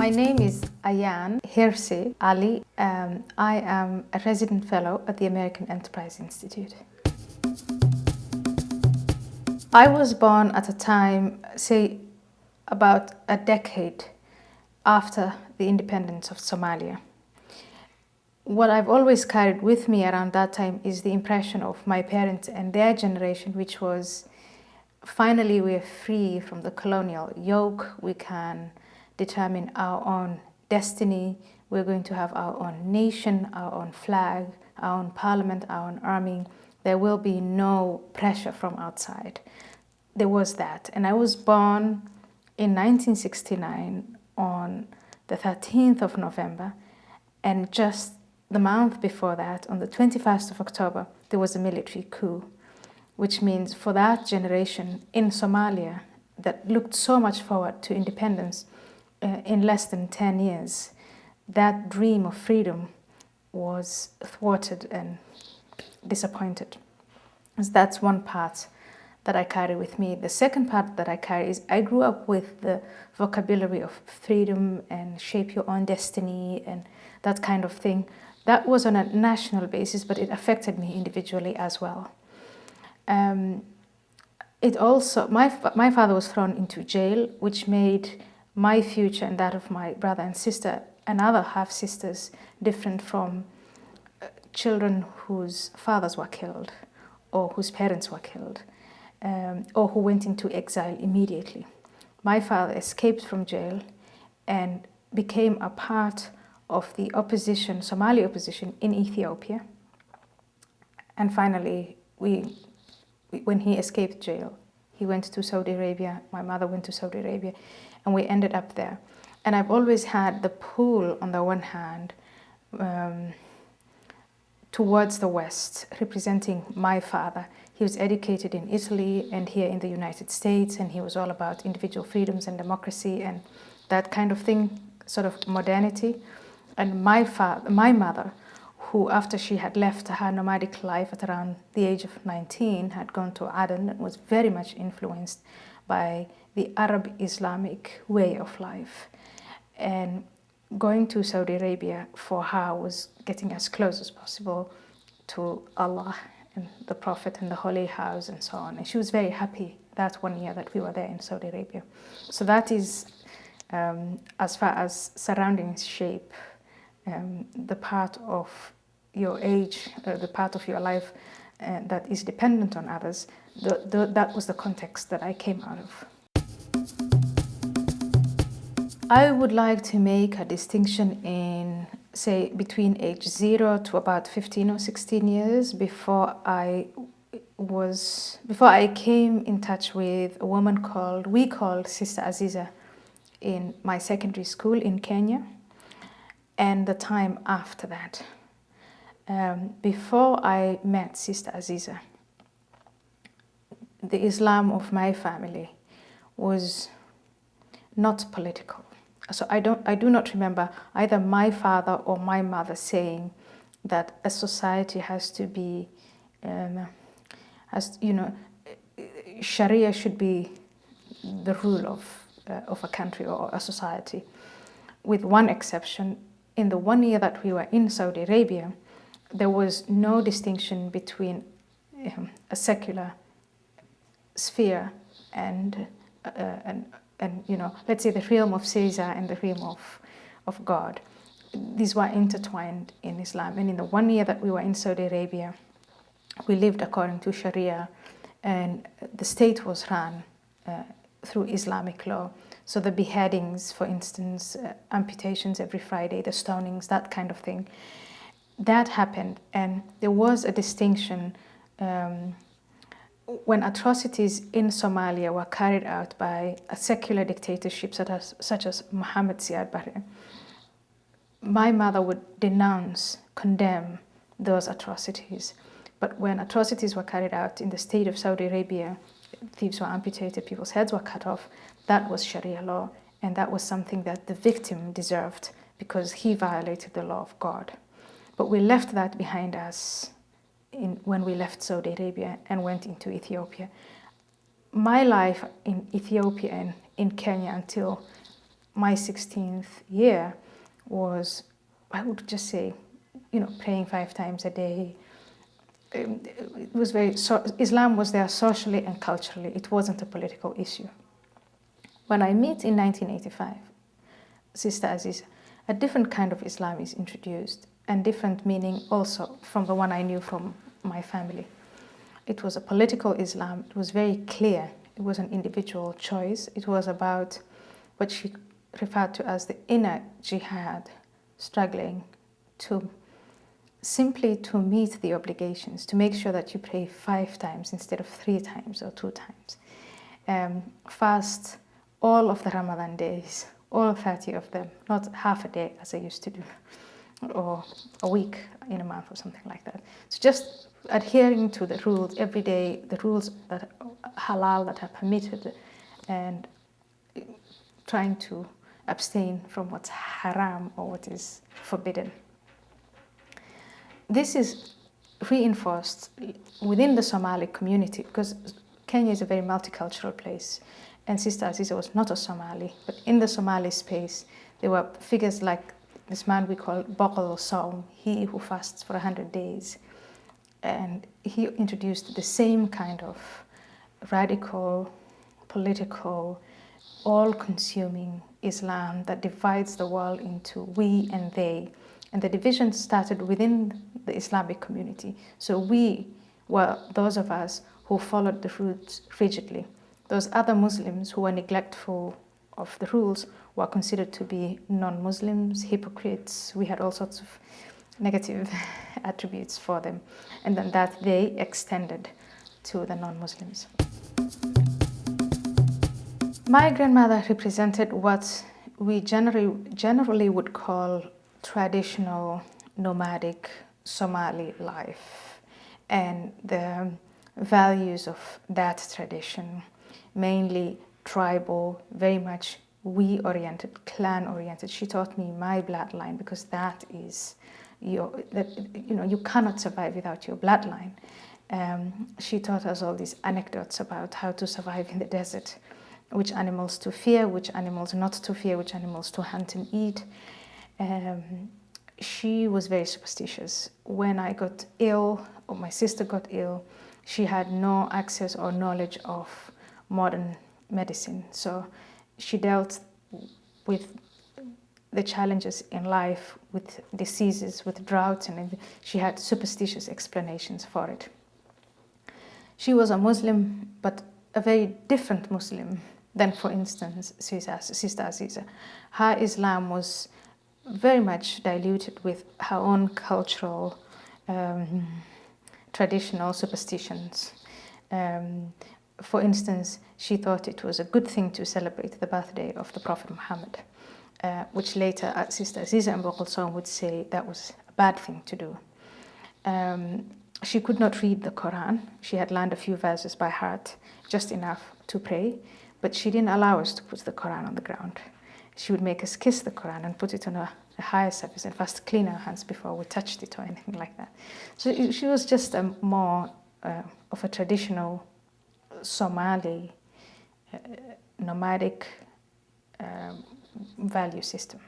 My name is Ayan Hirsi Ali. I am a resident fellow at the American Enterprise Institute. I was born at a time, say, about a decade after the independence of Somalia. What I've always carried with me around that time is the impression of my parents and their generation, which was finally we're free from the colonial yoke. We can determine our own destiny. We're going to have our own nation, our own flag, our own parliament, our own army. There will be no pressure from outside. There was that. And I was born in 1969 on the 13th of November, and just the month before that, on the 21st of October, there was a military coup, which means for that generation in Somalia that looked so much forward to independence, in less than 10 years, that dream of freedom was thwarted and disappointed. So that's one part that I carry with me. The second part that I carry is I grew up with the vocabulary of freedom and shape your own destiny and that kind of thing. That was on a national basis, but it affected me individually as well. It also, my father was thrown into jail, which made my future and that of my brother and sister and other half-sisters different from children whose fathers were killed or whose parents were killed, or who went into exile immediately. My father escaped from jail and became a part of the opposition, Somali opposition in Ethiopia. And finally, when he escaped jail, he went to Saudi Arabia, my mother went to Saudi Arabia, and we ended up there. And I've always had the pull, on the one hand, towards the West, representing my father. He was educated in Italy and here in the United States, and he was all about individual freedoms and democracy and that kind of thing, sort of modernity. And my mother, who after she had left her nomadic life at around the age of 19, had gone to Aden and was very much influenced by the Arab Islamic way of life. And going to Saudi Arabia for her was getting as close as possible to Allah and the Prophet and the Holy House and so on. And she was very happy that 1 year that we were there in Saudi Arabia. So that is, as far as surroundings shape the part of your age, the part of your life that is dependent on others, that was the context that I came out of. I would like to make a distinction in, say, between age 0 to about 15 or 16 years before I came in touch with a woman we called Sister Aziza in my secondary school in Kenya, and the time after that. Before I met Sister Aziza, the Islam of my family was not political. So I do not remember either my father or my mother saying that a society has to be, Sharia should be the rule of a country or a society. With one exception, in the 1 year that we were in Saudi Arabia, there was no distinction between a secular sphere and let's say the realm of Caesar and the realm of God. These were intertwined in Islam. And in the 1 year that we were in Saudi Arabia, we lived according to Sharia, and the state was run through Islamic law. So the beheadings, for instance, amputations every Friday, the stonings, that kind of thing, that happened. And there was a distinction when atrocities in Somalia were carried out by a secular dictatorship such as Mohammed Siad Barre. My mother would denounce, condemn those atrocities. But when atrocities were carried out in the state of Saudi Arabia, thieves were amputated, people's heads were cut off, that was Sharia law, and that was something that the victim deserved because he violated the law of God. But we left that behind us when we left Saudi Arabia and went into Ethiopia. My life in Ethiopia and in Kenya until my 16th year was, I would just say, praying 5 times a day. It was Islam was there socially and culturally. It wasn't a political issue. When I meet in 1985, Sister Aziza, a different kind of Islam is introduced, and different meaning also from the one I knew from my family. It was a political Islam. It was very clear. It was an individual choice. It was about what she referred to as the inner jihad, struggling to simply to meet the obligations, to make sure that you pray 5 times instead of 3 times or 2 times. Fast all of the Ramadan days, all 30 of them, not half a day as I used to do, or a week in a month or something like that. So just adhering to the rules every day, the rules that halal that are permitted, and trying to abstain from what's haram or what is forbidden. This is reinforced within the Somali community because Kenya is a very multicultural place, and Sister Aziza was not a Somali, but in the Somali space there were figures like this man we call Bokal Saum, he who fasts for 100 days, and he introduced the same kind of radical, political, all-consuming Islam that divides the world into we and they. And the division started within the Islamic community. So we were those of us who followed the rules rigidly. Those other Muslims who were neglectful of the rules were considered to be non-Muslims, hypocrites. We had all sorts of negative attributes for them. And then that they extended to the non-Muslims. My grandmother represented what we generally would call traditional nomadic Somali life and the values of that tradition, mainly tribal, very much we-oriented, clan-oriented. She taught me my bloodline because that is you cannot survive without your bloodline. She taught us all these anecdotes about how to survive in the desert, which animals to fear, which animals not to fear, which animals to hunt and eat. She was very superstitious. When I got ill, or my sister got ill, she had no access or knowledge of modern medicine. So she dealt with the challenges in life, with diseases, with droughts, and she had superstitious explanations for it. She was a Muslim, but a very different Muslim than, for instance, Sister Aziza. Her Islam was very much diluted with her own cultural, traditional superstitions. For instance, she thought it was a good thing to celebrate the birthday of the Prophet Muhammad, which later Sister Aziza and Bokal Saum would say that was a bad thing to do. She could not read the Quran. She had learned a few verses by heart, just enough to pray, but she didn't allow us to put the Quran on the ground. She would make us kiss the Quran and put it on a higher surface and first clean our hands before we touched it or anything like that. So she was just more of a traditional Somali nomadic value system.